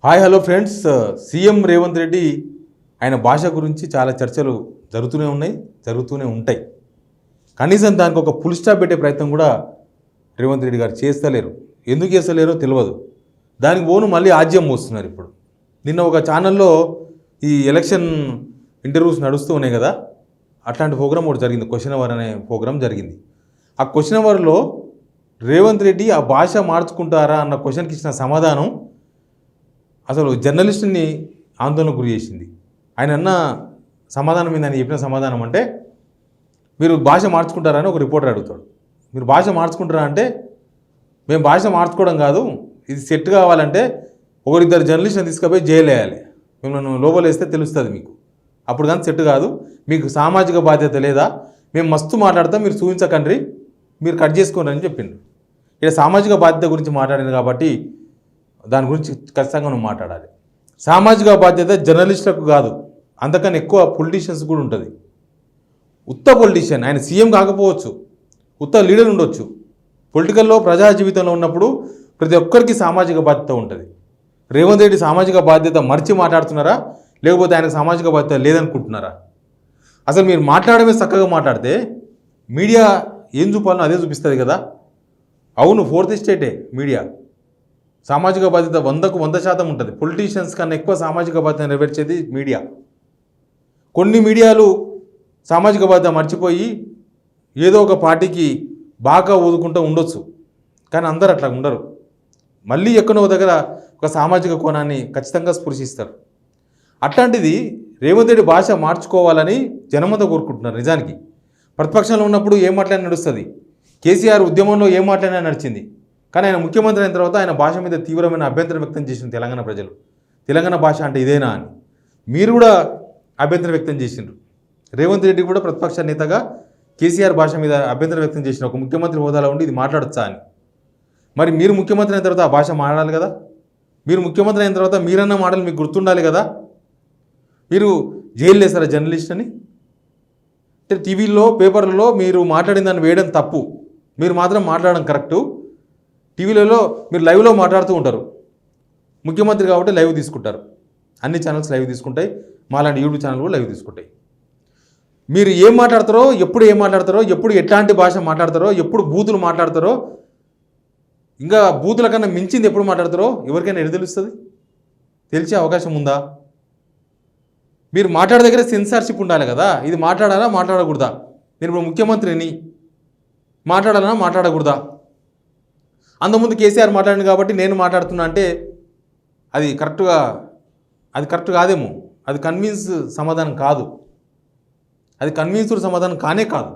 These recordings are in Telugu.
Hi hello friends, CM Revanth Reddy ఆయన భాష గురించి చాలా చర్చలు జరుగుతూనే ఉంటాయి. కనీసం దానికి ఒక ఫుల్ స్టాప్ పెట్టే ప్రయత్నం కూడా రేవంత్ రెడ్డి గారు చేస్తలేరు. ఎందుకు చేస్తలేరో తెలియదు. దానికి పోను మళ్ళీ ఆజ్యం మోస్తున్నారు. ఇప్పుడు నిన్న ఒక ఛానల్లో ఈ ఎలక్షన్ ఇంటర్వ్యూస్ నడుస్తూ ఉన్నాయి కదా, అట్లాంటి ప్రోగ్రామ్ ఒకటి జరిగింది. క్వశ్చన్ అవర్ అనే ప్రోగ్రామ్ జరిగింది. ఆ క్వశ్చన్ అవర్లో రేవంత్ రెడ్డి ఆ భాష మార్చుకుంటారా అన్న క్వశ్చన్కి ఇచ్చిన సమాధానం అసలు జర్నలిస్టుని ఆందోళనకు గురి చేసింది. ఆయన అన్న సమాధానం మీద ఆయన చెప్పిన సమాధానం అంటే, మీరు భాష మార్చుకుంటారా అని ఒక రిపోర్టర్ అడుగుతాడు. మీరు భాష మార్చుకుంటారా అంటే, మేము భాష మార్చుకోవడం కాదు, ఇది సెట్ కావాలంటే ఒకరిద్దరు జర్నలిస్ట్ని తీసుకుపోయి జైలు వేయాలి, మిమ్మల్ని లోపల వేస్తే తెలుస్తుంది మీకు, అప్పుడు కానీ సెట్ కాదు, మీకు సామాజిక బాధ్యత లేదా, మేము మస్తు మాట్లాడతాం, మీరు చూపించకండి, మీరు కట్ చేసుకోండి అని చెప్పిండు. ఇక్కడ సామాజిక బాధ్యత గురించి మాట్లాడింది కాబట్టి దాని గురించి ఖచ్చితంగా మనం మాట్లాడాలి. సామాజిక బాధ్యత జర్నలిస్టులకు కాదు, అంతకన్నా ఎక్కువ పొలిటీషియన్స్ కూడా ఉంటుంది. ఉత్త పొలిటీషియన్, ఆయన సీఎం కాకపోవచ్చు, ఉత్త లీడర్ ఉండొచ్చు. పొలిటికల్లో ప్రజా జీవితంలో ఉన్నప్పుడు ప్రతి ఒక్కరికి సామాజిక బాధ్యత ఉంటుంది. రేవంత్ రెడ్డి సామాజిక బాధ్యత మర్చి మాట్లాడుతున్నారా, లేకపోతే ఆయనకు సామాజిక బాధ్యత లేదనుకుంటున్నారా? అసలు మీరు మాట్లాడమే చక్కగా మాట్లాడితే మీడియా ఏం చూపాలనో అదే చూపిస్తుంది కదా. అవును, ఫోర్త్ ఎస్టేటే మీడియా. సామాజిక బాధ్యత 100% ఉంటుంది. పొలిటీషియన్స్ కన్నా ఎక్కువ సామాజిక బాధ్యత నెరవేర్చేది మీడియా. కొన్ని మీడియాలు సామాజిక బాధ్యత మర్చిపోయి ఏదో ఒక పార్టీకి బాగా ఊదుకుంటూ ఉండొచ్చు, కానీ అందరు అట్లా ఉండరు. మళ్ళీ ఎక్కడో దగ్గర ఒక సామాజిక కోణాన్ని ఖచ్చితంగా స్పృశిస్తారు. అట్లాంటిది రేవంత్ రెడ్డి భాష మార్చుకోవాలని జనమంతా కోరుకుంటున్నారు. నిజానికి ప్రతిపక్షంలో ఉన్నప్పుడు ఏం మాట్లాడినా నడుస్తుంది, కేసీఆర్ ఉద్యమంలో ఏం మాట్లాడినా నడిచింది. కానీ ఆయన ముఖ్యమంత్రి అయిన తర్వాత ఆయన భాష మీద తీవ్రమైన అభ్యంతరం వ్యక్తం చేసిన తెలంగాణ ప్రజలు. తెలంగాణ భాష అంటే ఇదేనా అని మీరు కూడా అభ్యంతరం వ్యక్తం చేసిండ్రు. రేవంత్ రెడ్డి కూడా ప్రతిపక్ష నేతగా కేసీఆర్ భాష మీద అభ్యంతరం వ్యక్తం చేసిన ఒక ముఖ్యమంత్రి హోదాలో ఉండి ఇది మాట్లాడొచ్చా అని. మరి మీరు ముఖ్యమంత్రి అయిన తర్వాత ఆ భాష మాట్లాడాలి కదా. మీరు ముఖ్యమంత్రి అయిన తర్వాత మీరన్న మాటలు మీకు గుర్తుండాలి కదా. మీరు జైలు వేస్తారా జర్నలిస్ట్ అని? అంటే టీవీలో పేపర్లలో మీరు మాట్లాడిన దాన్ని వేయడం తప్పు, మీరు మాత్రం మాట్లాడడం కరెక్టు. టీవీలలో మీరు లైవ్లో మాట్లాడుతూ ఉంటారు, ముఖ్యమంత్రి కాబట్టి లైవ్ తీసుకుంటారు. అన్ని ఛానల్స్ లైవ్ తీసుకుంటాయి, మాలాంటి యూట్యూబ్ ఛానల్ కూడా లైవ్ తీసుకుంటాయి. మీరు ఏం మాట్లాడతారో, ఎప్పుడు ఎట్లాంటి భాష మాట్లాడతారో, ఎప్పుడు బూతులు మాట్లాడతారో, ఇంకా బూతుల కన్నా మించింది ఎప్పుడు మాట్లాడతారో ఎవరికైనా ఎటు తెలుస్తుంది? తెలిసే అవకాశం ఉందా? మీరు మాట్లాడే దగ్గర సెన్సార్షిప్ ఉండాలి కదా. ఇది మాట్లాడాలా మాట్లాడకూడదా? నేను ఇప్పుడు ముఖ్యమంత్రిని, మాట్లాడాలన్నా మాట్లాడకూడదా? అంతకుముందు కేసీఆర్ మాట్లాడింది కాబట్టి నేను మాట్లాడుతున్నా అంటే అది కరెక్ట్ కాదేమో. అది కన్విన్స్ సమాధానం కాదు, అది కన్విన్స్డ్ సమాధానం కానే కాదు.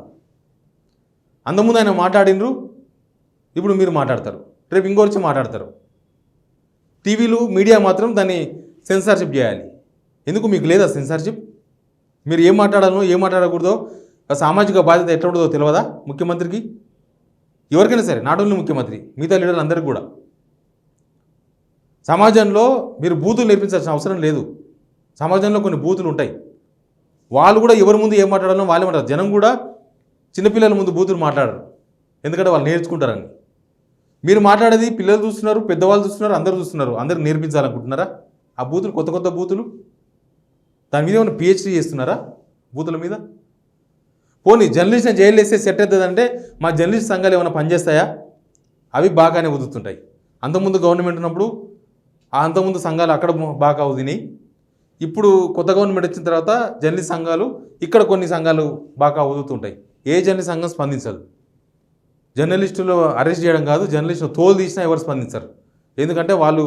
అంతకుముందు ఆయన మాట్లాడినరు, ఇప్పుడు మీరు మాట్లాడతారు, రేపు ఇంకొచ్చి మాట్లాడతారు. టీవీలు మీడియా మాత్రం దాన్ని సెన్సార్షిప్ చేయాలి. ఎందుకు మీకు లేదా సెన్సార్షిప్? మీరు ఏం మాట్లాడాలో ఏం మాట్లాడకూడదో సామాజిక బాధ్యత ఎట్లా ఉంటుందో తెలియదా ముఖ్యమంత్రికి? ఎవరికైనా సరే, నాట్ ఓన్లీ ముఖ్యమంత్రి, మిగతా లీడర్లు అందరికీ కూడా. సమాజంలో మీరు బూతులు నేర్పించాల్సిన అవసరం లేదు. సమాజంలో కొన్ని బూతులు ఉంటాయి, వాళ్ళు కూడా ఎవరి ముందు ఏం మాట్లాడాలో వాళ్ళే మాట్లాడరు. జనం కూడా చిన్నపిల్లల ముందు బూతులు మాట్లాడరు, ఎందుకంటే వాళ్ళు నేర్చుకుంటారని. మీరు మాట్లాడేది పిల్లలు చూస్తున్నారు, పెద్దవాళ్ళు చూస్తున్నారు, అందరూ చూస్తున్నారు. అందరికి నేర్పించాలనుకుంటున్నారా ఆ బూతులు? కొత్త బూతులు, దాని మీద ఏమైనా పిహెచ్డీ చేస్తున్నారా బూతుల మీద? పోనీ జర్నలిస్ట్ని జైలు వేస్తే సెట్ అవుతుందంటే మా జర్నలిస్ట్ సంఘాలు ఏమైనా పనిచేస్తాయా? అవి బాగానే ఉదుతుంటాయి. అంతకుముందు గవర్నమెంట్ ఉన్నప్పుడు అంతకుముందు సంఘాలు అక్కడ బాగా ఉదినాయి. ఇప్పుడు కొత్త గవర్నమెంట్ వచ్చిన తర్వాత జర్నలిస్ట్ సంఘాలు ఇక్కడ కొన్ని సంఘాలు బాగా ఉదుతుంటాయి. ఏ జర్నలిస్ట్ సంఘం స్పందించదు. జర్నలిస్టులు అరెస్ట్ చేయడం కాదు, జర్నలిస్టులు తోలు తీసినా ఎవరు స్పందించరు. ఎందుకంటే వాళ్ళు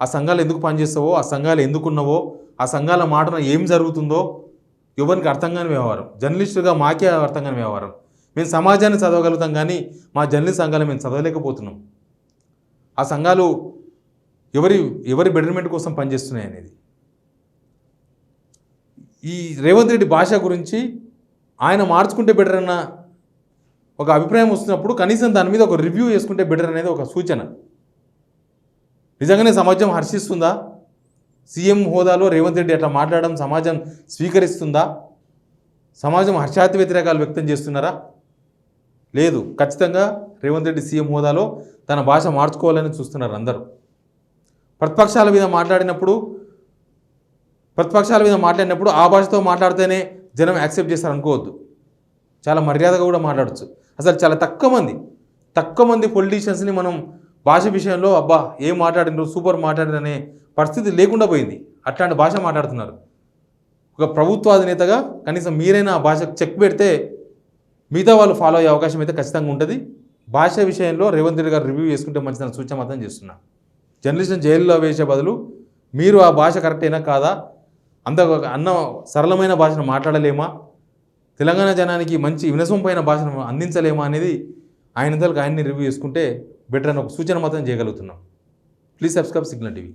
ఆ సంఘాలు ఎందుకు పనిచేస్తావో, ఆ సంఘాలు ఎందుకున్నావో, ఆ సంఘాల మాటన ఏం జరుగుతుందో ఎవరికి అర్థం కాని వ్యవహారం. జర్నలిస్టుగా మాకే అర్థం కాని వ్యవహారం. మేము సమాజాన్ని చదవగలుగుతాం కానీ మా జర్నలిస్ట్ సంఘాలు మేము చదవలేకపోతున్నాం. ఆ సంఘాలు ఎవరి బెటర్మెంట్ కోసం పనిచేస్తున్నాయి అనేది. ఈ రేవంత్ రెడ్డి భాష గురించి ఆయన మార్చుకుంటే బెటర్ అన్న ఒక అభిప్రాయం వస్తున్నప్పుడు కనీసం దాని మీద ఒక రివ్యూ చేసుకుంటే బెటర్ అనేది ఒక సూచన. నిజంగానే సమాజం హర్షిస్తుందా? సీఎం హోదాలో రేవంత్ రెడ్డి అట్లా మాట్లాడడం సమాజం స్వీకరిస్తుందా? సమాజం హర్షాతి వ్యతిరేకాలు వ్యక్తం చేస్తున్నారా? లేదు. ఖచ్చితంగా రేవంత్ రెడ్డి సీఎం హోదాలో తన భాష మార్చుకోవాలని చూస్తున్నారు అందరూ. ప్రతిపక్షాల మీద మాట్లాడినప్పుడు ఆ భాషతో మాట్లాడితేనే జనం యాక్సెప్ట్ చేస్తారు అనుకోవద్దు. చాలా మర్యాదగా కూడా మాట్లాడచ్చు. అసలు చాలా తక్కువ మంది పొలిటీషియన్స్ని మనం భాష విషయంలో అబ్బా ఏం మాట్లాడినారు సూపర్ మాట్లాడిన అనే పరిస్థితి లేకుండా పోయింది. అట్లాంటి భాష మాట్లాడుతున్నారు. ఒక ప్రభుత్వాధినేతగా కనీసం మీరైనా ఆ భాషకు చెక్ పెడితే మిగతా వాళ్ళు ఫాలో అయ్యే అవకాశం అయితే ఖచ్చితంగా ఉంటుంది. భాష విషయంలో రేవంత్ రెడ్డి గారు రివ్యూ చేసుకుంటే మంచిదని సూచన మాత్రం చేస్తున్నా. జర్నలిస్ట్ని జైల్లో వేసే బదులు మీరు ఆ భాష కరెక్ట్ అయినా కాదా, అన్న సరళమైన భాషను మాట్లాడలేమా, తెలంగాణ జనానికి మంచి వినసొంపైన భాషను అందించలేమా అనేది ఆయనకి ఆయన్ని రివ్యూ చేసుకుంటే బెటర్ అని ఒక సూచన మాత్రం చేయగలుగుతున్నాం. Please subscribe signal TV.